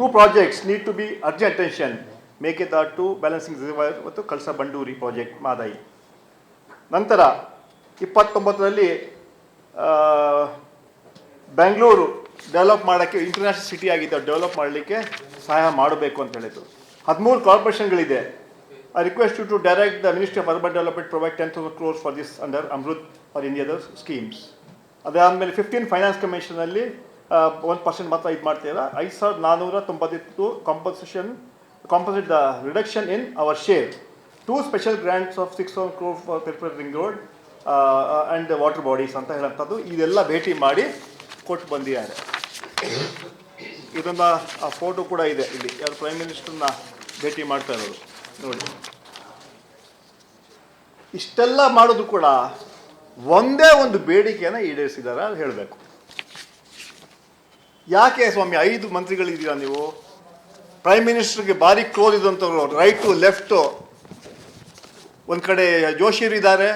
2 projects need to be urgent attention. Mekedatu balancing reservoir ಮತ್ತು Kalasa Banduri project Mahadayi. ನಂತರ 29ರಲ್ಲಿ Bengaluru develop ಮಾಡೋಕ್ಕೆ international city ಆಗಿದೆ, ಡೆವಲಪ್ ಮಾಡಲಿಕ್ಕೆ ಸಹಾಯ ಮಾಡಬೇಕು ಅಂತ ಹೇಳಿದರು. 13 ಕಾರ್ಪೊರೇಷನ್ಗಳಿದೆ. I request you to direct the Ministry of Urban Development to provide 10,000 crores for this under Amrut or any other schemes. ಅದಾದಮೇಲೆ 15 ಫೈನಾನ್ಸ್ ಕಮಿಷನಲ್ಲಿ 1% ಮಾತ್ರ ಇದು ಮಾಡ್ತೀರಾ. 5,492 compensate the reduction in our share. 2 special grants of 6,000 crore for Peripheral Ring Road and the water bodies ಅಂತ ಹೇಳೋಂಥದ್ದು ಇದೆಲ್ಲ ಭೇಟಿ ಮಾಡಿ ಕೊಟ್ಟು ಬಂದಿದ್ದಾರೆ. ಇದನ್ನು ಆ ಫೋಟೋ ಕೂಡ ಇದೆ ಇಲ್ಲಿ, ಯಾರು ಪ್ರೈಮ್ ಮಿನಿಸ್ಟರ್ನ ಭೇಟಿ ಮಾಡ್ತಾ ಇರೋದು ನೋಡಿ. ಇಷ್ಟೆಲ್ಲ ಮಾಡೋದು ಕೂಡ ಒಂದೇ ಒಂದು ಬೇಡಿಕೆಯನ್ನು ಈಡೇರಿಸಿದ್ದಾರೆ ಅಂತ ಹೇಳಬೇಕು. ಯಾಕೆ ಸ್ವಾಮಿ 5 ಮಂತ್ರಿಗಳಿದ್ದೀರಾ ನೀವು? ಪ್ರೈಮ್ ಮಿನಿಸ್ಟರ್ಗೆ ಭಾರಿ ಕ್ಲೋಸ್ ಇದ್ದಂಥವ್ರು, ರೈಟು ಲೆಫ್ಟು, ಒಂದು ಕಡೆ ಜೋಶಿಯರ್ ಇದ್ದಾರೆ,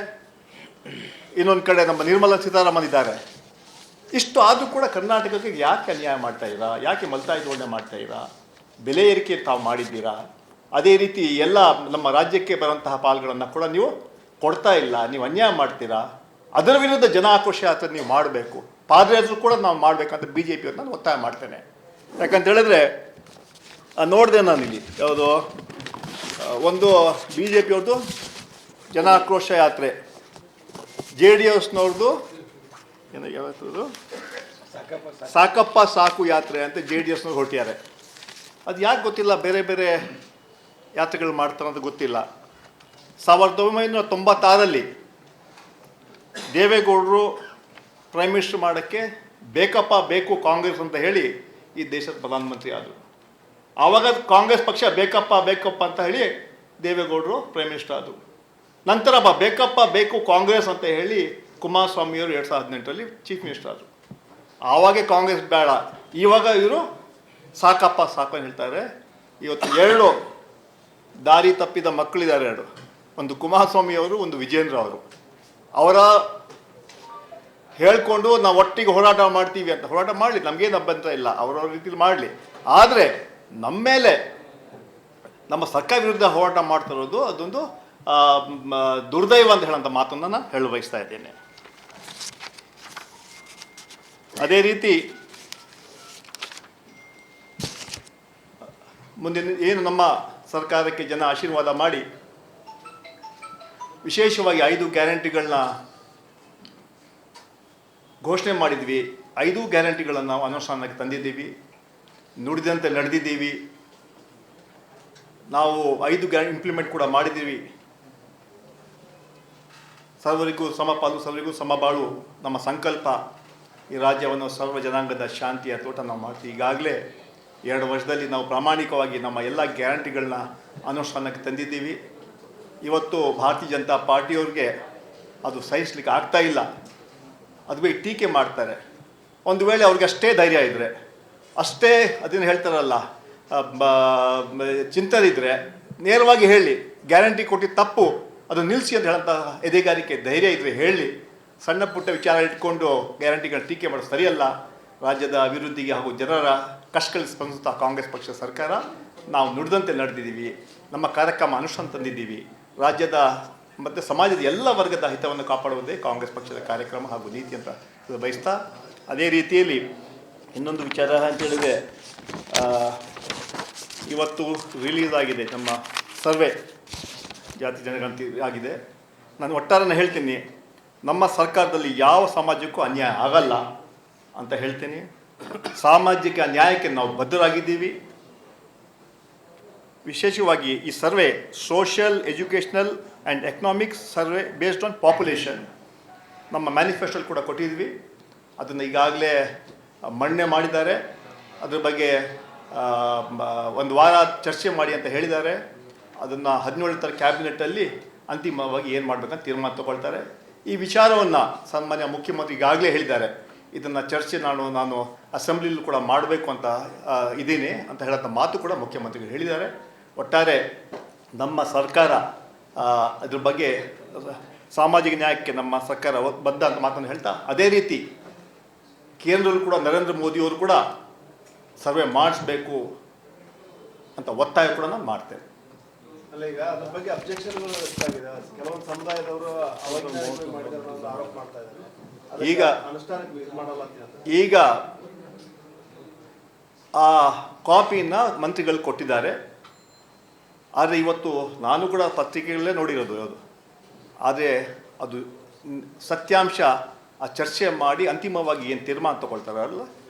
ಇನ್ನೊಂದು ಕಡೆ ನಮ್ಮ ನಿರ್ಮಲಾ ಸೀತಾರಾಮನ್ ಇದ್ದಾರೆ. ಇಷ್ಟು ಆದರೂ ಕೂಡ ಕರ್ನಾಟಕಕ್ಕೆ ಯಾಕೆ ಅನ್ಯಾಯ ಮಾಡ್ತಾಯಿದ್ದೀರಾ? ಯಾಕೆ ಮಲ್ತಾಯಿ ಧೋರಣೆ ಮಾಡ್ತಾಯಿದ್ದೀರಾ? ಬೆಲೆ ಏರಿಕೆ ತಾವು ಮಾಡಿದ್ದೀರಾ. ಅದೇ ರೀತಿ ಎಲ್ಲ ನಮ್ಮ ರಾಜ್ಯಕ್ಕೆ ಬರುವಂತಹ ಪಾಲ್ಗಳನ್ನು ಕೂಡ ನೀವು ಕೊಡ್ತಾ ಇಲ್ಲ, ನೀವು ಅನ್ಯಾಯ ಮಾಡ್ತೀರಾ. ಅದರ ವಿರುದ್ಧ ಜನ ಆಕ್ರೋಶ ಯಾತ್ರೆ ನೀವು ಮಾಡಬೇಕು, ಪಾದಯಾತ್ರೆ ಕೂಡ ನಾವು ಮಾಡಬೇಕಂತ BJP ಅವ್ರನ್ನ ನಾನು ಒತ್ತಾಯ ಮಾಡ್ತೇನೆ. ಯಾಕಂತ ಹೇಳಿದ್ರೆ ನೋಡಿದೆ ನಾನು ಇಲ್ಲಿ ಯಾವುದು ಒಂದು BJP ಅವ್ರದ್ದು ಜನ ಆಕ್ರೋಶ ಯಾತ್ರೆ, JDSನವ್ರದ್ದು ಏನು ಯಾವತ್ತದು ಸಾಕಪ್ಪ ಸಾಕು ಯಾತ್ರೆ ಅಂತ JDSನವ್ರು ಹೊರಟಿದ್ದಾರೆ. ಅದು ಯಾಕೆ ಗೊತ್ತಿಲ್ಲ, ಬೇರೆ ಬೇರೆ ಯಾತ್ರೆಗಳು ಮಾಡ್ತಾರೆ ಅಂತ ಗೊತ್ತಿಲ್ಲ. 1996ರಲ್ಲಿ ದೇವೇಗೌಡರು ಪ್ರೈಮ್ ಮಿನಿಸ್ಟರ್ ಮಾಡೋಕ್ಕೆ ಬೇಕಪ್ಪ ಬೇಕು ಕಾಂಗ್ರೆಸ್ ಅಂತ ಹೇಳಿ ಈ ದೇಶದ ಪ್ರಧಾನಮಂತ್ರಿ ಆದರು. ಆವಾಗ ಕಾಂಗ್ರೆಸ್ ಪಕ್ಷ ಬೇಕಪ್ಪ ಅಂತ ಹೇಳಿ ದೇವೇಗೌಡರು ಪ್ರೈಮ್ ಮಿನಿಸ್ಟರ್ ಆದರು. ನಂತರ ಬೇಕಪ್ಪ ಬೇಕು ಕಾಂಗ್ರೆಸ್ ಅಂತ ಹೇಳಿ ಕುಮಾರಸ್ವಾಮಿಯವರು 2018ರಲ್ಲಿ ಚೀಫ್ ಮಿನಿಸ್ಟರ್ ಆದರು. ಆವಾಗೇ ಕಾಂಗ್ರೆಸ್ ಬೇಡ, ಇವಾಗ ಇವರು ಸಾಕಪ್ಪ ಸಾಕು ಅಂತ ಹೇಳ್ತಾರೆ. ಇವತ್ತು 2 ದಾರಿ ತಪ್ಪಿದ ಮಕ್ಕಳಿದ್ದಾರೆ, 2, ಒಂದು ಕುಮಾರಸ್ವಾಮಿಯವರು, ಒಂದು ವಿಜೇಂದ್ರ ಅವರು. ಅವರ ಹೇಳ್ಕೊಂಡು ನಾವು ಒಟ್ಟಿಗೆ ಹೋರಾಟ ಮಾಡ್ತೀವಿ ಅಂತ ಹೋರಾಟ ಮಾಡಲಿ, ನಮಗೇನು ಅಭ್ಯಂತರ ಇಲ್ಲ, ಅವರವ್ರ ರೀತಿಲಿ ಮಾಡಲಿ. ಆದರೆ ನಮ್ಮ ಮೇಲೆ ನಮ್ಮ ಸರ್ಕಾರ ವಿರುದ್ಧ ಹೋರಾಟ ಮಾಡ್ತಿರೋದು ಅದೊಂದು ದುರ್ದೈವ ಅಂತ ಹೇಳೋಂಥ ಮಾತನ್ನು ನಾನು ಹೇಳ ಬಯಸ್ತಾ ಇದ್ದೇನೆ. ಅದೇ ರೀತಿ ಮುಂದಿನ ಏನು ನಮ್ಮ ಸರ್ಕಾರಕ್ಕೆ ಜನ ಆಶೀರ್ವಾದ ಮಾಡಿ ವಿಶೇಷವಾಗಿ 5 ಗ್ಯಾರಂಟಿಗಳನ್ನ ಘೋಷಣೆ ಮಾಡಿದ್ವಿ. 5 ಗ್ಯಾರಂಟಿಗಳನ್ನು ನಾವು ಅನುಷ್ಠಾನಕ್ಕೆ ತಂದಿದ್ದೀವಿ, ನುಡಿದಂತೆ ನಡೆದಿದ್ದೀವಿ. ನಾವು 5 ಗ್ಯಾರಂಟಿ ಇಂಪ್ಲಿಮೆಂಟ್ ಕೂಡ ಮಾಡಿದ್ದೀವಿ. ಸರ್ವರಿಗೂ ಸಮಪಾಲು, ಸರ್ವರಿಗೂ ಸಮಬಾಳು ನಮ್ಮ ಸಂಕಲ್ಪ. ಈ ರಾಜ್ಯವನ್ನು ಸರ್ವ ಜನಾಂಗದ ಶಾಂತಿಯ ತೋಟ ನಾವು ಮಾಡ್ತೀವಿ. ಈಗಾಗಲೇ 2 ವರ್ಷದಲ್ಲಿ ನಾವು ಪ್ರಾಮಾಣಿಕವಾಗಿ ನಮ್ಮ ಎಲ್ಲ ಗ್ಯಾರಂಟಿಗಳನ್ನ ಅನುಷ್ಠಾನಕ್ಕೆ ತಂದಿದ್ದೀವಿ. ಇವತ್ತು ಭಾರತೀಯ ಜನತಾ ಪಾರ್ಟಿಯವ್ರಿಗೆ ಅದು ಸಹಿಸ್ಲಿಕ್ಕೆ ಆಗ್ತಾ ಇಲ್ಲ, ಅದುವೇ ಟೀಕೆ ಮಾಡ್ತಾರೆ. ಒಂದು ವೇಳೆ ಅವ್ರಿಗೆ ಅಷ್ಟೇ ಧೈರ್ಯ ಇದ್ದರೆ, ಅಷ್ಟೇ ಅದನ್ನು ಹೇಳ್ತಾರಲ್ಲ ಚಿಂತನೆ ಇದ್ದರೆ ನೇರವಾಗಿ ಹೇಳಿ, ಗ್ಯಾರಂಟಿ ಕೊಟ್ಟಿದ್ದು ತಪ್ಪು, ಅದು ನಿಲ್ಲಿಸಿ ಅಂತ ಹೇಳೋಂಥ ಎದೆಗಾರಿಕೆ ಧೈರ್ಯ ಇದ್ದರೆ ಹೇಳಿ. ಸಣ್ಣ ಪುಟ್ಟ ವಿಚಾರ ಇಟ್ಕೊಂಡು ಗ್ಯಾರಂಟಿಗಳ ಟೀಕೆ ಮಾಡೋದು ಸರಿಯಲ್ಲ. ರಾಜ್ಯದ ಅಭಿವೃದ್ಧಿಗೆ ಹಾಗೂ ಜನರ ಕಷ್ಟಗಳಿಗೆ ಸ್ಪಂದಿಸುತ್ತಾ ಕಾಂಗ್ರೆಸ್ ಪಕ್ಷದ ಸರ್ಕಾರ ನಾವು ನುಡಿದಂತೆ ನಡೆದಿದ್ದೀವಿ, ನಮ್ಮ ಕಾರ್ಯಕ್ರಮ ಅನುಷ್ಠಾನ ತಂದಿದ್ದೀವಿ. ರಾಜ್ಯದ ಮತ್ತು ಸಮಾಜದ ಎಲ್ಲ ವರ್ಗದ ಹಿತವನ್ನು ಕಾಪಾಡುವುದೇ ಕಾಂಗ್ರೆಸ್ ಪಕ್ಷದ ಕಾರ್ಯಕ್ರಮ ಹಾಗೂ ನೀತಿ ಅಂತ ಬಯಸ್ತಾ, ಅದೇ ರೀತಿಯಲ್ಲಿ ಇನ್ನೊಂದು ವಿಚಾರ ಅಂತ ಹೇಳಿದರೆ, ಇವತ್ತು ರಿಲೀಸ್ ಆಗಿದೆ ನಮ್ಮ ಸರ್ವೆ, ಜಾತಿ ಜನಗಣತಿ ಆಗಿದೆ. ನಾನು ಒಟ್ಟಾರೆ ಹೇಳ್ತೀನಿ, ನಮ್ಮ ಸರ್ಕಾರದಲ್ಲಿ ಯಾವ ಸಮಾಜಕ್ಕೂ ಅನ್ಯಾಯ ಆಗಲ್ಲ ಅಂತ ಹೇಳ್ತೀನಿ. ಸಾಮಾಜಿಕ ನ್ಯಾಯಕ್ಕೆ ನಾವು ಬದ್ಧರಾಗಿದ್ದೀವಿ. ವಿಶೇಷವಾಗಿ ಈ survey social, educational and economics survey based on population ನಮ್ಮ ಮ್ಯಾನಿಫೆಸ್ಟೋಲ್ಲಿ ಕೂಡ ಕೊಟ್ಟಿದ್ವಿ. ಅದನ್ನು ಈಗಾಗಲೇ ಮಂಡನೆ ಮಾಡಿದ್ದಾರೆ. ಅದ್ರ ಬಗ್ಗೆ 1 ವಾರ ಚರ್ಚೆ ಮಾಡಿ ಅಂತ ಹೇಳಿದ್ದಾರೆ. ಅದನ್ನು 17ರ ಕ್ಯಾಬಿನೆಟ್ಟಲ್ಲಿ ಅಂತಿಮವಾಗಿ ಏನು ಮಾಡಬೇಕಂತ ತೀರ್ಮಾನ ತಗೊಳ್ತಾರೆ. ಈ ವಿಚಾರವನ್ನು ಸನ್ಮಾನ್ಯ ಮುಖ್ಯಮಂತ್ರಿ ಈಗಾಗಲೇ ಹೇಳಿದ್ದಾರೆ, ಇದನ್ನು ಚರ್ಚೆ ನಾನು ಅಸೆಂಬ್ಲಿಲೂ ಕೂಡ ಮಾಡಬೇಕು ಅಂತ ಇದ್ದೀನಿ ಅಂತ ಹೇಳೋಂಥ ಮಾತು ಕೂಡ ಮುಖ್ಯಮಂತ್ರಿಗಳು ಹೇಳಿದ್ದಾರೆ. ಒಟ್ಟಾರೆ ನಮ್ಮ ಸರ್ಕಾರ ಅದ್ರ ಬಗ್ಗೆ ಸಾಮಾಜಿಕ ನ್ಯಾಯಕ್ಕೆ ನಮ್ಮ ಸರ್ಕಾರ ಬದ್ಧ ಅಂತ ಮಾತನ್ನು ಹೇಳ್ತಾ, ಅದೇ ರೀತಿ ಕೇಂದ್ರದಲ್ಲೂ ಕೂಡ ನರೇಂದ್ರ ಮೋದಿಯವರು ಕೂಡ ಸರ್ವೆ ಮಾಡಿಸ್ಬೇಕು, ಅಂತ ಒತ್ತಾಯ ಕೂಡ ನಾನು ಮಾಡ್ತೇನೆ. ಅಲ್ಲ, ಈಗ ಅದ್ರ ಬಗ್ಗೆ ಅಬ್ಜೆಕ್ಷನ್ಗಳು ವ್ಯಕ್ತವಾಗಿದೆ. ಕೆಲವೊಂದು ಸಮುದಾಯದವರು ಅವೈಜ್ಞಾನಿಕವಾಗಿ ಮಾಡಿದ್ದಾರೆ ಅನ್ನೋ ಆರೋಪ ಮಾಡ್ತಾ ಇದ್ದಾರೆ. ಈಗ ಅನುಷ್ಠಾನಕ್ಕೆ ಇದು ಮಾಡಲ್ಲ ಅಂತ ಹೇಳ್ತಾರೆ. ಈಗ ಆ ಕಾಪಿನ ಮಂತ್ರಿಗಳು ಕೊಟ್ಟಿದ್ದಾರೆ. ಆದರೆ ಇವತ್ತು ನಾನು ಕೂಡ ಪತ್ರಿಕೆಗಳಲ್ಲೇ ನೋಡಿರೋದು ಅದು. ಆದರೆ ಅದು ಸತ್ಯಾಂಶ ಆ ಚರ್ಚೆ ಮಾಡಿ ಅಂತಿಮವಾಗಿ ಏನು ತೀರ್ಮಾನ ತಗೊಳ್ತಾರಲ್ಲ,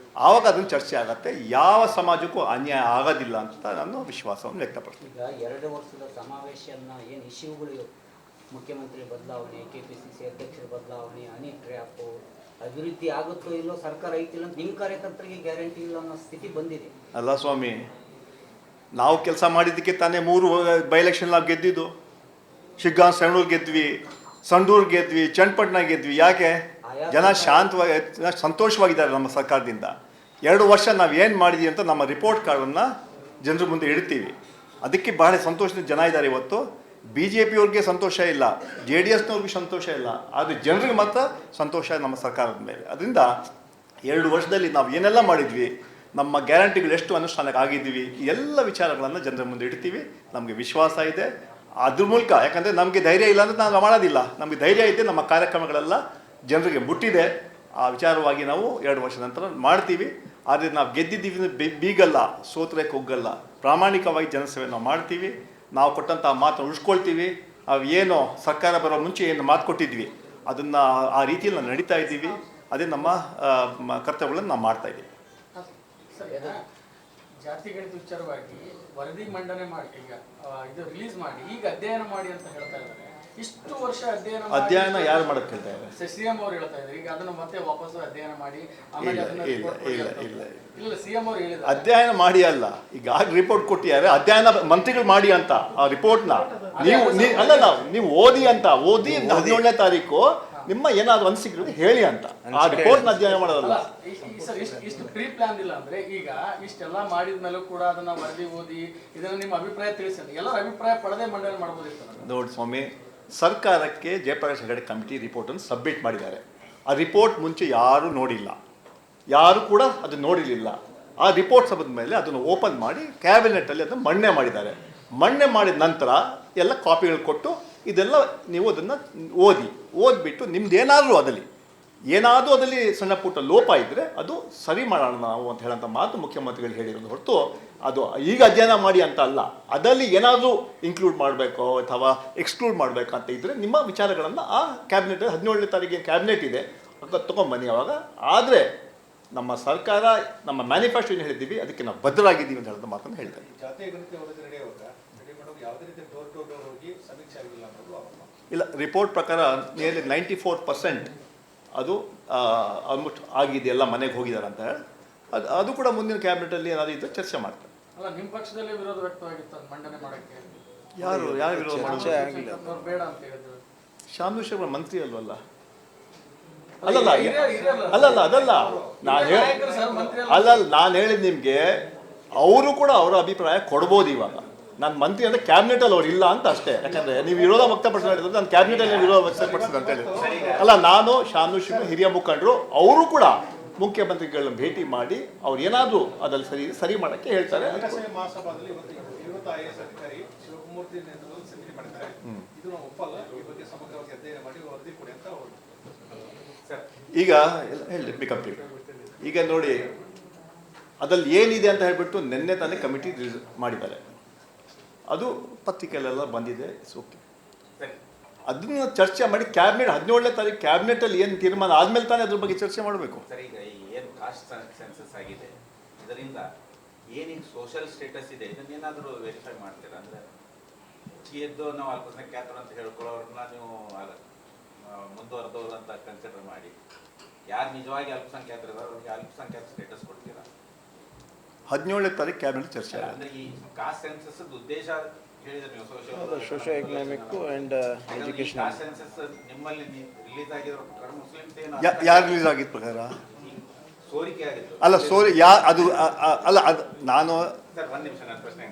ಆವಾಗ ಅದನ್ನು ಚರ್ಚೆ ಆಗತ್ತೆ. ಯಾವ ಸಮಾಜಕ್ಕೂ ಅನ್ಯಾಯ ಆಗೋದಿಲ್ಲ ಅಂತ ನಾನು ವಿಶ್ವಾಸವನ್ನು ವ್ಯಕ್ತಪಡ್ತೀನಿ. ಈಗ 2 ವರ್ಷದ ಸಮಾವೇಶನ ಏನು ಇಶ್ಯೂಗಳು, ಮುಖ್ಯಮಂತ್ರಿ ಬದಲಾವಣೆ, KPCC ಅಧ್ಯಕ್ಷರ ಬದಲಾವಣೆ, ಹನಿ ಟ್ರ್ಯಾಪು, ಅಭಿವೃದ್ಧಿ ಆಗುತ್ತೋ ಇಲ್ಲೋ, ಸರ್ಕಾರ ಐತಿಲ್ಲ ಅಂತ ನಿಮ್ಮ ಕಾರ್ಯಕರ್ತರಿಗೆ ಗ್ಯಾರಂಟಿ ಇಲ್ಲ ಅನ್ನೋ ಸ್ಥಿತಿ ಬಂದಿದೆ. ಅಲ್ಲ ಸ್ವಾಮಿ, ನಾವು ಕೆಲಸ ಮಾಡಿದ್ದಕ್ಕೆ ತಾನೇ 3 ಬೈ ಎಲೆಕ್ಷನ್ ನಾವು ಗೆದ್ದಿದ್ದು. ಶಿಗ್ಗಾಂವ್ ಸಣ್ಣೂರು ಗೆದ್ವಿ, ಸಂಡೂರು ಗೆದ್ವಿ, ಚನ್ನಪಟ್ಟಣ ಗೆದ್ವಿ. ಯಾಕೆ? ಜನ ಶಾಂತವಾಗಿ ಸಂತೋಷವಾಗಿದ್ದಾರೆ ನಮ್ಮ ಸರ್ಕಾರದಿಂದ. 2 ವರ್ಷ ನಾವು ಏನು ಮಾಡಿದ್ದೀವಿ ಅಂತ ನಮ್ಮ ರಿಪೋರ್ಟ್ ಕಾರ್ಡನ್ನು ಜನರ ಮುಂದೆ ಇಡ್ತೀವಿ. ಅದಕ್ಕೆ ಬಹಳ ಸಂತೋಷದ ಜನ ಇದ್ದಾರೆ. ಇವತ್ತು BJP-ಅವ್ರಿಗೆ ಸಂತೋಷ ಇಲ್ಲ, JDS-ನವ್ರಿಗೆ ಸಂತೋಷ ಇಲ್ಲ, ಆದರೆ ಜನರಿಗೆ ಮಾತ್ರ ಸಂತೋಷ ನಮ್ಮ ಸರ್ಕಾರದ ಮೇಲೆ. ಅದರಿಂದ 2 ವರ್ಷದಲ್ಲಿ ನಾವು ಏನೆಲ್ಲ ಮಾಡಿದ್ವಿ, ನಮ್ಮ ಗ್ಯಾರಂಟಿಗಳು ಎಷ್ಟು ಅನುಷ್ಠಾನಕ್ಕೆ ಆಗಿದ್ದೀವಿ, ಈ ಎಲ್ಲ ವಿಚಾರಗಳನ್ನು ಜನರ ಮುಂದೆ ಇಡ್ತೀವಿ. ನಮಗೆ ವಿಶ್ವಾಸ ಇದೆ ಅದ್ರ ಮೂಲಕ. ಯಾಕಂದರೆ ನಮಗೆ ಧೈರ್ಯ ಇಲ್ಲ ಅಂದರೆ ನಾವು ಮಾಡೋದಿಲ್ಲ. ನಮಗೆ ಧೈರ್ಯ ಇದೆ, ನಮ್ಮ ಕಾರ್ಯಕ್ರಮಗಳೆಲ್ಲ ಜನರಿಗೆ ಮುಟ್ಟಿದೆ. ಆ ವಿಚಾರವಾಗಿ ನಾವು 2 ವರ್ಷದ ನಂತರ ಮಾಡ್ತೀವಿ. ಆದರೆ ನಾವು ಗೆದ್ದಿದ್ದೀವಿ ಬೀಗಲ್ಲ, ಸೋತ್ರೆ ಕುಗ್ಗಲ್ಲ. ಪ್ರಾಮಾಣಿಕವಾಗಿ ಜನಸೇವೆ ನಾವು ಮಾಡ್ತೀವಿ. ನಾವು ಕೊಟ್ಟಂಥ ಮಾತನ್ನು ಉಳಿಸ್ಕೊಳ್ತೀವಿ. ನಾವು ಏನು ಸರ್ಕಾರ ಬರೋ ಮುಂಚೆ ಏನು ಮಾತು ಕೊಟ್ಟಿದ್ವಿ ಅದನ್ನು ಆ ರೀತಿಯಲ್ಲಿ ನಾವು ನಡೀತಾ ಇದ್ದೀವಿ. ಅದೇ ನಮ್ಮ ಕರ್ತವ್ಯಗಳನ್ನು ನಾವು ಮಾಡ್ತಾ ಇದ್ದೀವಿ. ಜಾತಿ ಗಣಿತ ವಿಚಾರವಾಗಿ ವರದಿ ಮಂಡನೆ ಮಾಡಿ ಈಗ ಇದು ರಿಲೀಸ್ ಮಾಡಿ ಈಗ ಅಧ್ಯಯನ ಮಾಡಿ ಅಂತ ಹೇಳ್ತಾ ಇದ್ದಾರೆ. ಇಷ್ಟು ವರ್ಷ ಅಧ್ಯಯನ ಯಾರು ಮಾಡಕ್ಕೆ ಹೇಳ್ತಾ ಇದ್ದಾರೆ? CM ಅವರು ಹೇಳ್ತಾ ಇದ್ದಾರೆ. ಈಗ ಅದನ್ನು ಮತ್ತೆ ವಾಪಸ್ ಅಧ್ಯಯನ ಮಾಡಿ ಆಮೇಲೆ ಇಲ್ಲ CM ಅವರು ಹೇಳಿದ್ದಾರೆ ಅಧ್ಯಯನ ಮಾಡಿ ಅಲ್ಲ, ಈಗ ರಿಪೋರ್ಟ್ ಕೊಟ್ಟಿದ್ದಾರೆ. ಅಧ್ಯಯನ ಮಂತ್ರಿಗಳು ಮಾಡಿ ಅಂತ ಆ ರಿಪೋರ್ಟ್ನ ನೀವು ಓದಿ ಅಂತ. ಓದಿ 17ನೇ ತಾರೀಕು ನಿಮ್ಮ ಏನಾದ್ರು ಅನಿಸಿಕೆ ಹೇಳಿ ಅಂತ. ಆ ರಿಪೋರ್ಟ್ನ ಅಧ್ಯಯನ ಮಾಡೋದಲ್ಲ ಸರ್. ಇಷ್ಟು ಪ್ರೀ ಪ್ಲಾನ್ ಇಲ್ಲ ಅಂದ್ರೆ ಈಗ ಇಷ್ಟೆಲ್ಲ ಮಾಡಿದ್ಮೇಲೂ ಕೂಡ ಅದನ್ನ ವರದಿ ಓದಿ ಇದನ್ನ ನಿಮ್ಮ ಅಭಿಪ್ರಾಯ ತಿಳಿಸಿ ಎಲ್ಲರ ಅಭಿಪ್ರಾಯ ಪಡೆದೇ ಮಂಡನೆ ಮಾಡಬಹುದಿತ್ತು. ನೋಡಿ ಸ್ವಾಮಿ, ಸರ್ಕಾರಕ್ಕೆ ಜಯಪ್ರಕಾಶ್ ಹೆಗಡೆ ಕಮಿಟಿ ರಿಪೋರ್ಟನ್ನು ಸಬ್ಮಿಟ್ ಮಾಡಿದ್ದಾರೆ. ಆ ರಿಪೋರ್ಟ್ ಮುಂಚೆ ಯಾರೂ ನೋಡಿಲ್ಲ, ಯಾರು ಕೂಡ ಅದನ್ನು ನೋಡಿರಲಿಲ್ಲ. ಆ ರಿಪೋರ್ಟ್ ಸಬದ ಮೇಲೆ ಅದನ್ನು ಓಪನ್ ಮಾಡಿ ಕ್ಯಾಬಿನೆಟಲ್ಲಿ ಅದನ್ನು ಮಣ್ಣೆ ಮಾಡಿದ್ದಾರೆ. ಮಣ್ಣೆ ಮಾಡಿದ ನಂತರ ಎಲ್ಲ ಕಾಪಿಗಳು ಕೊಟ್ಟು ಇದೆಲ್ಲ ನೀವು ಅದನ್ನು ಓದಿಬಿಟ್ಟು ನಿಮ್ದು ಏನಾದರೂ ಅದರಲ್ಲಿ ಸಣ್ಣ ಪುಟ್ಟ ಲೋಪ ಇದ್ದರೆ ಅದು ಸರಿ ಮಾಡೋಣ ನಾವು ಅಂತ ಹೇಳೋಂಥ ಮಾತು ಮುಖ್ಯಮಂತ್ರಿಗಳು ಹೇಳಿರೋದು ಹೊರತು ಅದು ಈಗ ಅಧ್ಯಯನ ಮಾಡಿ ಅಂತ ಅಲ್ಲ. ಅದರಲ್ಲಿ ಏನಾದರೂ ಇನ್ಕ್ಲೂಡ್ ಮಾಡಬೇಕೋ ಅಥವಾ ಎಕ್ಸ್ಕ್ಲೂಡ್ ಮಾಡಬೇಕಂತ ಇದ್ದರೆ ನಿಮ್ಮ ವಿಚಾರಗಳನ್ನು ಆ ಕ್ಯಾಬಿನೆಟಲ್ಲಿ 17ನೇ ತಾರೀಕಿನ ಕ್ಯಾಬಿನೆಟ್ ಇದೆ, ಅದು ತೊಗೊಂಬನ್ನಿ ಅವಾಗ. ಆದರೆ ನಮ್ಮ ಸರ್ಕಾರ ನಮ್ಮ ಮ್ಯಾನಿಫೆಸ್ಟೋ ಏನು ಹೇಳಿದ್ದೀವಿ ಅದಕ್ಕೆ ನಾವು ಬದ್ಧರಾಗಿದ್ದೀವಿ ಅಂತ ಹೇಳಿದ ಮಾತನ್ನು ಹೇಳ್ತೇವೆ. ಇಲ್ಲ, ರಿಪೋರ್ಟ್ ಪ್ರಕಾರ ನಿಯರ್ಲಿ 94% ಅದು ಆಲ್ಮೋಸ್ಟ್ ಆಗಿದೆ, ಎಲ್ಲ ಮನೆಗೆ ಹೋಗಿದ್ದಾರೆ ಅಂತ ಹೇಳಿ. ಅದು ಕೂಡ ಮುಂದಿನ ಕ್ಯಾಬಿನೆಟಲ್ಲಿ ಏನಾದರೂ ಇದ್ದರೆ ಚರ್ಚೆ ಮಾಡ್ತಾರೆ. ಅಲ್ಲ, ನಿಮ್ಮ ಪಕ್ಷದಲ್ಲೇ ವಿರೋಧ ವ್ಯಕ್ತವಾಗಿತ್ತು ಮಂಡನೆ ಮಾಡೋಕ್ಕೆ. ಯಾರು ವಿರೋಧ ಮಾಡೋದು? ಬೇಡ ಅಂತ ಹೇಳಿದ್ರು. ಶಾಮನೂರ್ ಮಂತ್ರಿ ಅಲ್ವಲ್ಲ? ಅದಲ್ಲ ನಾನು ಹೇಳಿದ್ದು ನಿಮಗೆ, ಅವರು ಕೂಡ ಅವರ ಅಭಿಪ್ರಾಯ ಕೊಡ್ಬೋದು. ಇವಾಗ ನಾನು ಮಂತ್ರಿ ಅಂದರೆ ಕ್ಯಾಬಿನೆಟಲ್ಲಿ ಅವ್ರು ಇಲ್ಲ ಅಂತ ಅಷ್ಟೇ. ಯಾಕಂದರೆ ನೀವು ವಿರೋಧ ವ್ಯಕ್ತಪಡಿಸಿದ್ರೆ ನಾನು ಕ್ಯಾಬಿನೆಟಲ್ಲಿ ವಿರೋಧ ವ್ಯಕ್ತಪಡಿಸಿದೆ ಅಂತ ಹೇಳಿ ಅಲ್ಲ. ನಾನು ಶಾಮನೂರ್ ಹಿರಿಯ ಮುಖಂಡರು ಅವರು ಕೂಡ ಮುಖ್ಯಮಂತ್ರಿಗಳನ್ನ ಭೇಟಿ ಮಾಡಿ ಅವ್ರು ಏನಾದರೂ ಅದ್ರಲ್ಲಿ ಸರಿ ಮಾಡೋಕ್ಕೆ ಹೇಳ್ತಾರೆ. ಈಗ ಹೇಳಿ ಕಂಪ್ಲೀಟ್. ಈಗ ನೋಡಿ, ಅದ್ರಲ್ಲಿ ಏನಿದೆ ಅಂತ ಹೇಳ್ಬಿಟ್ಟು ನಿನ್ನೆ ತಾನೇ ಕಮಿಟಿ ಮಾಡಿದ್ದಾರೆ. ಅದು ಪತ್ರಿಕೆಯಲ್ಲೆಲ್ಲ ಬಂದಿದೆ. ಓಕೆ, ಅದನ್ನ ಚರ್ಚೆ ಮಾಡಿ ಕ್ಯಾಬಿನೆಟ್ 17ನೇ ತಾರೀಕು ಕ್ಯಾಬಿನೆಟಲ್ಲಿ ಏನು ತೀರ್ಮಾನ ಆದ್ಮೇಲೆ ತಾನೇ ಅದ್ರ ಬಗ್ಗೆ ಚರ್ಚೆ ಮಾಡಬೇಕು. ಸರ್, ಈಗ ಏನು ಕಾಸ್ಟ್ ಸೆನ್ಸಸ್ ಆಗಿದೆ ಇದರಿಂದ ಏನಿಗೆ ಸೋಷಿಯಲ್ ಸ್ಟೇಟಸ್ ಇದೆ ಇದನ್ನೇನಾದರೂ ವೆರಿಫೈ ಮಾಡ್ತೀರಾ? ಅಂದರೆ ಎದ್ದು ನಾವು ಅಲ್ಪಸಂಖ್ಯಾತರು ಅಂತ ಹೇಳ್ಕೊಳ್ಳೋರನ್ನ ನೀವು ಮುಂದುವರೆದವರು ಅಂತ ಕನ್ಸಿಡರ್ ಮಾಡಿ ಯಾರು ನಿಜವಾಗಿ ಅಲ್ಪಸಂಖ್ಯಾತರು ಇದ್ದಾರೆ ಅವ್ರಿಗೆ ಅಲ್ಪಸಂಖ್ಯಾತ ಸ್ಟೇಟಸ್ ಕೊಡ್ತೀರಾ? 17ನೇ ತಾರೀಕು ಕ್ಯಾಬಿನೆಟ್ ಚರ್ಚೆ. ಅಂದರೆ ಈ ಕಾಸ್ಟ್ ಸೆನ್ಸಸ್ ಉದ್ದೇಶ ಹೇಳಿದ್ರೆ ನೀವು socio economic and education caste census ನಿಮ್ಮಲ್ಲಿ ರಿಲೀಸ್ ಆಗಿರೋ ಪ್ರಕಾರ ಮುಸ್ಲಿಮ್ಸ್ ಏನು ಯಾರು ರಿಲೀಸ್ ಆಗಿದ್ದ ಪ್ರಕಾರ ಸೋರಿಕೆ ಆಗಿತ್ತು ಅಲ್ಲ. ಅದು ಅಲ್ಲ, ಅದು ನಾನು ಸರ್ ಒಂದು ನಿಮಿಷ ನನ್ನ ಪ್ರಶ್ನೆ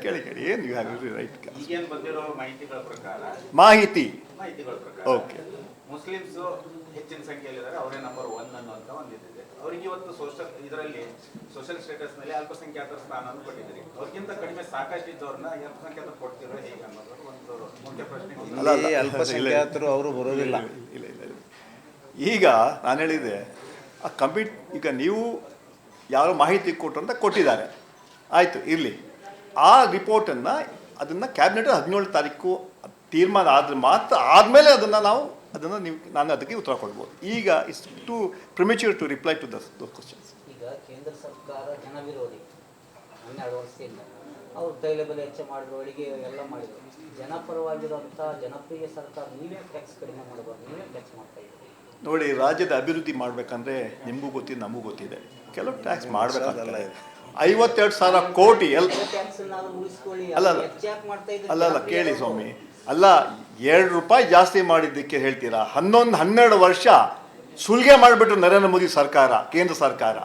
ಕೇಳಿ ಏನು ಯು ಹ್ಯಾವ್ ರೈಟ್. ಈಗೇನು ಬಂದಿರೋ ಮಾಹಿತಿಗಳ ಪ್ರಕಾರ ಮಾಹಿತಿಗಳ ಪ್ರಕಾರ ಓಕೆ, ಮುಸ್ಲಿಮ್ಸ್ ಹೆಚ್ಚಿನ ಸಂಖ್ಯೆಯಲ್ಲಿದ್ದಾರೆ, ಅವರೇ ನಂಬರ್ 1 ಅನ್ನುವಂಥ ಒಂದಿದೆ. ಅವ್ರಿಗೆ ಇವತ್ತು ಸೋಷಲ್ ಸ್ಟೇಟಸ್ ನಲ್ಲಿ ಅಲ್ಪಸಂಖ್ಯಾತರ ಸ್ಥಾನವನ್ನು ಕೊಟ್ಟಿದ್ದೀರಿ. ಅವ್ರಿಗಿಂತ ಕಡಿಮೆ ಸಾಕಷ್ಟು ಇದ್ದವ್ರನ್ನ ಅಲ್ಪಸಂಖ್ಯಾತರು ಕೊಡ್ತಿರೋ ಹೇಗೆ ಅನ್ನೋದು ಒಂದು ಮುಖ್ಯ ಪ್ರಶ್ನೆ. ಇಲ್ಲಿ ಅಲ್ಪಸಂಖ್ಯಾತರು ಅವರು ಬರೋದಿಲ್ಲ. ಇಲ್ಲ ಈಗ ನಾನು ಹೇಳಿದೆ ಆ ಈಗ ನೀವು ಯಾರೋ ಮಾಹಿತಿ ಕೊಟ್ಟರು ಅಂತ ಕೊಟ್ಟಿದ್ದಾರೆ, ಆಯಿತು ಇರಲಿ. ಆ ರಿಪೋರ್ಟನ್ನು ಅದನ್ನು ಕ್ಯಾಬಿನೆಟ್ 17 ತಾರೀಕು ತೀರ್ಮಾನ ಆದಮೇಲೆ ನಾನು ಅದಕ್ಕೆ ಉತ್ತರ ಕೊಡ್ಬೋದು. ಈಗ it's too premature to reply to those questions. ಈಗ ಕೇಂದ್ರ ಸರ್ಕಾರ ಜನವಿರೋಧಿ 12 ವರ್ಷದಿಂದ ಅವ್ರು ತೈಲ ಬೆಲೆ ಹೆಚ್ಚು ಮಾಡಿದ್ರು, ಅಡಿಗೆ ಎಲ್ಲ ಮಾಡಿದ್ರು. ಜನಪರವಾಗಿರುವಂಥ ಜನಪ್ರಿಯ ಸರ್ಕಾರ ನೀವೇ ಟ್ಯಾಕ್ಸ್ ಕಡಿಮೆ ಮಾಡಬಾರ್ದು, ನೀವೇ ಟ್ಯಾಕ್ಸ್ ಮಾಡ್ತಾ ಇದ್ದೀರಿ. ನೋಡಿ, ರಾಜ್ಯದ ಅಭಿವೃದ್ಧಿ ಮಾಡಬೇಕಂದ್ರೆ ನಿಮಗೂ ಗೊತ್ತಿದೆ, ನಮಗೂ ಗೊತ್ತಿದೆ, ಕೆಲವು ಟ್ಯಾಕ್ಸ್ ಮಾಡಬೇಕಂತಲ್ಲ. 52,000 ಕೋಟಿ ಅಲ್ಲ ಕೇಳಿ ಸ್ವಾಮಿ, ಅಲ್ಲ 2 ರೂಪಾಯಿ ಜಾಸ್ತಿ ಮಾಡಿದ್ದಕ್ಕೆ ಹೇಳ್ತೀರಾ? 12 ವರ್ಷ ಸುಲಿಗೆ ಮಾಡಿಬಿಟ್ರು ನರೇಂದ್ರ ಮೋದಿ ಸರ್ಕಾರ, ಕೇಂದ್ರ ಸರ್ಕಾರ.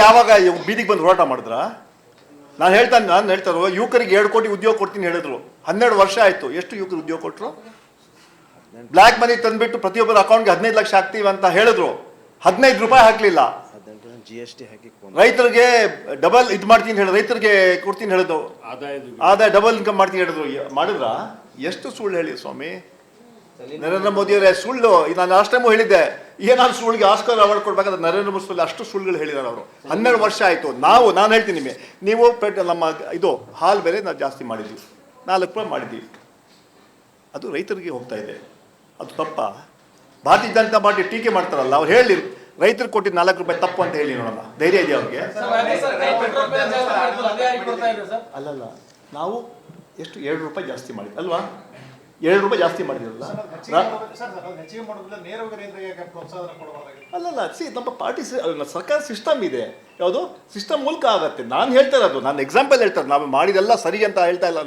ಯಾವಾಗ ಬೀದಿಗೆ ಬಂದು ಹೋರಾಟ ಮಾಡಿದ್ರ? ನಾನು ಹೇಳ್ತಾರೋ ಯುವಕರಿಗೆ 2 ಕೋಟಿ ಉದ್ಯೋಗ ಕೊಡ್ತೀನಿ ಹೇಳಿದ್ರು. 12 ವರ್ಷ ಆಯಿತು, ಎಷ್ಟು ಯುವಕರು ಉದ್ಯೋಗ ಕೊಟ್ಟರು? ಬ್ಲ್ಯಾಕ್ ಮನಿ ತಂದುಬಿಟ್ಟು ಪ್ರತಿಯೊಬ್ಬರ ಅಕೌಂಟ್ಗೆ 15 ಲಕ್ಷ ಹಾಕ್ತೀವಿ ಅಂತ ಹೇಳಿದ್ರು. 15 ರೂಪಾಯಿ ಹಾಕಲಿಲ್ಲ. GST ಹಾಕಿ ರೈತರಿಗೆ ಡಬಲ್ ಇದು ಮಾಡ್ತೀನಿ ಹೇಳಿದ್ರು, ರೈತರಿಗೆ ಕೊಡ್ತೀನಿ ಹೇಳಿದ್ರು, ಆದಾಯ ಡಬಲ್ ಇನ್ಕಮ್ ಮಾಡ್ತೀನಿ ಹೇಳಿದ್ರು. ಮಾಡಿದ್ರ? ಎಷ್ಟು ಸುಳ್ಳು ಹೇಳಿ ಸ್ವಾಮಿ ನರೇಂದ್ರ ಮೋದಿಯವರೇ, ಸುಳ್ಳು. ನಾನು ಲಾಸ್ಟ್ ಟೈಮು ಹೇಳಿದ್ದೆ, ಏನಾದ್ರು ಸುಳ್ಳಿಗೆ ಆಸ್ಕರ್ ಅವಾರ್ಡ್ ಕೊಡ್ಬೇಕಾದ್ರೆ ನರೇಂದ್ರ ಮೋದಿ ಅಷ್ಟು ಸುಳ್ಳುಗಳು ಹೇಳಿದ್ದಾರೆ ಅವರು. 12 ವರ್ಷ ಆಯಿತು. ನಾನು ಹೇಳ್ತೀನಿ ನಿಮಗೆ, ನೀವು ನಮ್ಮ ಇದು ಹಾಲು ಬೆಲೆ ನಾವು ಜಾಸ್ತಿ ಮಾಡಿದ್ವಿ, 4 ರೂಪಾಯಿ ಮಾಡಿದ್ವಿ. ಅದು ರೈತರಿಗೆ ಹೋಗ್ತಾ ಇದೆ, ಅದು ತಪ್ಪ? ಭಾರತೀಯ ಜನತಾ ಪಾರ್ಟಿ ಟೀಕೆ ಮಾಡ್ತಾರಲ್ಲ, ಅವ್ರು ಹೇಳಿ ರೈತರಿಗೆ ಕೊಟ್ಟಿದ್ದು 4 ರೂಪಾಯಿ ತಪ್ಪು ಅಂತ ಹೇಳಿ ನೋಡೋಣ, ಧೈರ್ಯ ಇದೆ ಅವ್ರಿಗೆ? ಅಲ್ಲಲ್ಲ, ನಾವು ಎಷ್ಟು 2 ರೂಪಾಯಿ ಜಾಸ್ತಿ ಮಾಡಿದ್ವಿ ಅಲ್ವಾ? 2 ರೂಪಾಯಿ ಜಾಸ್ತಿ ಮಾಡಿದ್ರಲ್ಲ. ಅಲ್ಲಲ್ಲ, ನಮ್ಮ ಪಾರ್ಟಿ ಸರ್ಕಾರ ಸಿಸ್ಟಮ್ ಇದೆ, ಯಾವುದು ಸಿಸ್ಟಮ್ ಮೂಲಕ ಆಗತ್ತೆ. ನಾನು ಹೇಳ್ತಾ ಇರೋದು, ನಾನು ಎಕ್ಸಾಂಪಲ್ ಹೇಳ್ತಾರೆ, ನಾವು ಮಾಡಿದೆಲ್ಲ ಸರಿ ಅಂತ ಹೇಳ್ತಾ ಇಲ್ಲ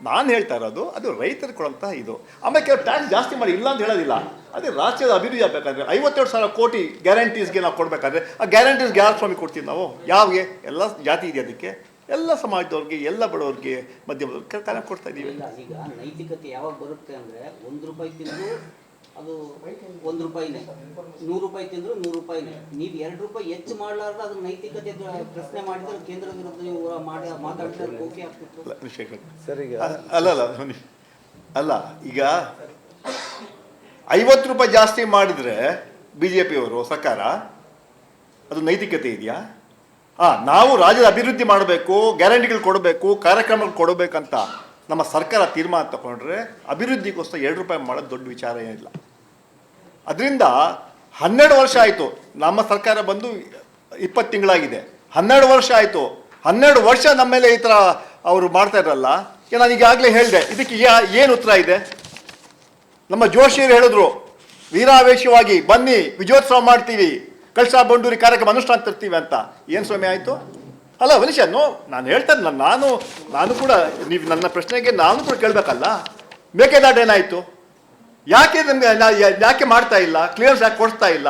ನಾನು ಹೇಳ್ತಾ ಇರೋದು ಅದು ರೈತರು ಕೊಡುವಂಥ ಇದು. ಆಮೇಲೆ ಕೆಲವು ಟ್ಯಾಕ್ಸ್ ಜಾಸ್ತಿ ಮಾಡಿ ಇಲ್ಲ ಅಂತ ಹೇಳೋದಿಲ್ಲ. ಅದೇ ರಾಜ್ಯದ ಅಭಿವೃದ್ಧಿ ಆಗಬೇಕಾದ್ರೆ 52,000 ಕೋಟಿ ಗ್ಯಾರಂಟೀಸ್ಗೆ ನಾವು ಕೊಡಬೇಕಾದ್ರೆ ಆ ಗ್ಯಾರಂಟೀಸ್ಗೆ ಯಾರು ಸ್ವಾಮಿ ಕೊಡ್ತೀವಿ ನಾವು? ಯಾವಿಗೆ? ಎಲ್ಲ ಜಾತಿ ಇದೆ, ಅದಕ್ಕೆ ಎಲ್ಲ ಸಮಾಜದವ್ರಿಗೆ, ಎಲ್ಲ ಬಡವ್ರಿಗೆ, ಮಧ್ಯಮದವ್ರಿಗೆ ಕೊಡ್ತಾ ಇದ್ದೀವಿ. ಈಗ ನೈತಿಕತೆ ಯಾವಾಗ ಬರುತ್ತೆ ಅಂದರೆ 1 ರೂಪಾಯಿ ತಿಂದ್ರು ಅದು 1 ರೂಪಾಯಿನೇ, 100 ರೂಪಾಯಿ ತಿಂದ್ರು 100 ರೂಪಾಯಿನೇ. ನೀವು 2 ರೂಪಾಯಿ ಹೆಚ್ಚು ಮಾಡಲಾರ್ದು ಅದನ್ನ ನೈತಿಕತೆ ಪ್ರಶ್ನೆ ಮಾಡಿದ್ರೆ ಕೇಂದ್ರ ವಿರುದ್ಧ ನೀವು ಮಾತಾಡಿದ್ರೆ ಓಕೆ ಆಗ್ತಿತ್ತು. ಅಲ್ಲ ಈಗ 50 ರೂಪಾಯಿ ಜಾಸ್ತಿ ಮಾಡಿದರೆ BJPಯವರು ಸರ್ಕಾರ, ಅದು ನೈತಿಕತೆ ಇದೆಯಾ? ನಾವು ರಾಜ್ಯದ ಅಭಿವೃದ್ಧಿ ಮಾಡಬೇಕು, ಗ್ಯಾರಂಟಿಗಳು ಕೊಡಬೇಕು, ಕಾರ್ಯಕ್ರಮಗಳು ಕೊಡಬೇಕಂತ ನಮ್ಮ ಸರ್ಕಾರ ತೀರ್ಮಾನ ತಗೊಂಡ್ರೆ ಅಭಿವೃದ್ಧಿಗೋಸ್ಕರ 2 ರೂಪಾಯಿ ಮಾಡೋದು ದೊಡ್ಡ ವಿಚಾರ ಏನಿಲ್ಲ. ಅದರಿಂದ 12 ವರ್ಷ ಆಯಿತು, ನಮ್ಮ ಸರ್ಕಾರ ಬಂದು 20 ತಿಂಗಳಾಗಿದೆ. 12 ವರ್ಷ ಆಯಿತು. 12 ವರ್ಷ ನಮ್ಮ ಮೇಲೆ ಈ ಥರ ಅವರು ಮಾಡ್ತಾ ಇರಲ್ಲ. ನಾನು ಈಗಾಗಲೇ ಹೇಳಿದೆ, ಇದಕ್ಕೆ ಏನು ಉತ್ತರ ಇದೆ? ನಮ್ಮ ಜೋಶಿಯರು ಹೇಳಿದ್ರು, ವೀರಾವೇಶವಾಗಿ ಬನ್ನಿ ವಿಜಯೋತ್ಸವ ಮಾಡ್ತೀವಿ, ಕಳಸಾ ಬಂಡೂರಿ ಕಾರ್ಯಕ್ರಮ ಅನುಷ್ಠಾನ ತರ್ತೀವಿ ಅಂತ. ಏನು ಸ್ವಾಮಿ ಆಯಿತು? ಅಲ್ಲ ಮನುಷ್ಯ, ನಾನು ಹೇಳ್ತೇನೆ, ನಾನು ಕೂಡ ನೀವು ನನ್ನ ಪ್ರಶ್ನೆಗೆ ನಾನು ಕೂಡ ಕೇಳಬೇಕಲ್ಲ. ಮೇಕೆದಾಟು ಏನಾಯಿತು? ಯಾಕೆ ಮಾಡ್ತಾ ಇಲ್ಲ? ಕ್ಲಿಯರ್ಸ್ ಯಾಕೆ ಕೊಡ್ತಾ ಇಲ್ಲ?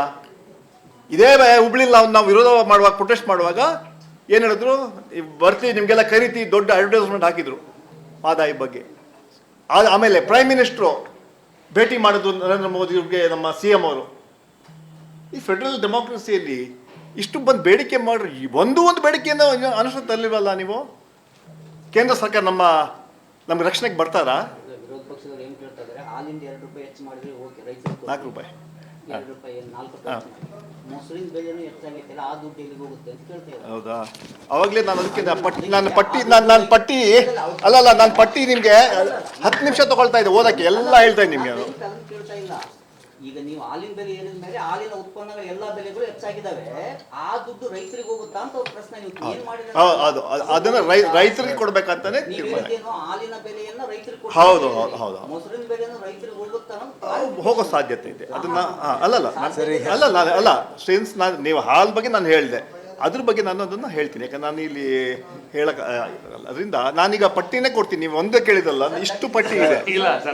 ಇದೇ ಹುಬ್ಳಿಲಿ ನಾವು ವಿರೋಧ ಮಾಡುವಾಗ, ಪ್ರೊಟೆಸ್ಟ್ ಮಾಡುವಾಗ ಏನು ಹೇಳಿದ್ರು? ಬರ್ತೀವಿ, ನಿಮಗೆಲ್ಲ ಕರಿತಿ, ದೊಡ್ಡ ಅಡ್ವರ್ಟೈಸ್ಮೆಂಟ್ ಹಾಕಿದ್ರು ಆದಾಯ ಬಗ್ಗೆ. ಆಮೇಲೆ ಪ್ರೈಮ್ ಮಿನಿಸ್ಟ್ರು ಭೇಟಿ ಮಾಡಿದ್ರು ನರೇಂದ್ರ ಮೋದಿಗೆ, ನಮ್ಮ CM ಅವರು. ಈ ಫೆಡರಲ್ ಡೆಮೋಕ್ರಸಿಯಲ್ಲಿ ಇಷ್ಟು ಬಂದು ಬೇಡಿಕೆ ಮಾಡ್ರಿ, ಒಂದು ಬೇಡಿಕೆಯಿಂದ ಅನುಷ್ಠಾನ ತರಲಿಲ್ವಲ್ಲ ನೀವು? ಕೇಂದ್ರ ಸರ್ಕಾರ ನಮ್ಮ ರಕ್ಷಣೆಗೆ ಬರ್ತಾರಾ? ವಿರೋಧ ಪಕ್ಷದವರು ಏನು ಕೇಳ್ತಾ ಇದ್ದಾರೆ? ಹಾಲಿಂದ 2 ರೂಪಾಯಿ ಹೆಚ್ಚು ಮಾಡಿದ್ರೆ ಓಕೆ, ರೈತರು 4 ರೂಪಾಯಿ 4 ರೂಪಾಯಿ ಮೊಸರಿನ ಬೆಲೆನೂ ಹೆಚ್ಚಾಗೈತಿಲ್ಲ, ಆ ದುಡ್ಡು ಎಲ್ಲಿಗೆ ಹೋಗುತ್ತೆ ಅಂತ ಕೇಳ್ತಾ ಇದ್ದಾರೆ. ಹೌದಾ? ಅವಾಗಲೇ ನಾನು ಅದಕ್ಕೆ ನಾನು ಪಟ್ಟಿ ನಿಮಗೆ 10 ನಿಮಿಷ ತಗೊಳ್ತಾ ಇದ್ದೆ ಓದಕ್ಕೆ, ಎಲ್ಲ ಹೇಳ್ತಾ ಇದ್ದೀನಿ ನಿಮಗೆ. ಅದನ್ನು ಕೇಳ್ತಾ ಇಲ್ಲ. ಈಗ ನೀವು ಹಾಲಿನ ಬೆಲೆ ಏನಿದ ಮೇಲೆ ಹಾಲಿನ ಉತ್ಪನ್ನಗಳ ಎಲ್ಲಾ ಬೆಲೆಗಳು ಹೆಚ್ಚಾಗಿದ್ದಾವೆ, ಆ ದುಡ್ಡು ರೈತರಿಗೆ ಹೋಗುತ್ತಾ ಅಂತ ಅವ್ರ ಪ್ರಶ್ನೆ. ನೀವು ಏನ್ ಮಾಡಿದ್ರೆ ಅದನ್ನ ರೈತರಿಗೆ ಕೊಡ್ಬೇಕಂತಾನೆ ಹಾಲಿನ ಬೆಲೆಯನ್ನ ರೈತರಿಗೆ, ಹೌದು, ಮೊಸರಿನ ಬೆಲೆಯನ್ನು ರೈತರಿಗೆ ಹೋಗುತ್ತಾ? ಹೋಗೋ ಸಾಧ್ಯತೆ ಇದೆ. ಅದನ್ನ ಅಲ್ಲ ಸಿನ್ಸ್ ನೀವು ಹಾಲ್ ಬಗ್ಗೆ ನಾನು ಹೇಳಿದೆ, ಅದ್ರ ಬಗ್ಗೆ ನಾನು ಅದನ್ನು ಹೇಳ್ತೀನಿ. ಯಾಕಂದ್ರೆ ನಾನು ಇಲ್ಲಿ ಹೇಳಕ್ ಅದರಿಂದ ನಾನೀಗ ಪಟ್ಟಿನೇ ಕೊಡ್ತೀನಿ. ನೀವು ಒಂದೇ ಕೇಳಿದಲ್ಲ, ಇಷ್ಟು ಪಟ್ಟಿ ಇದೆ.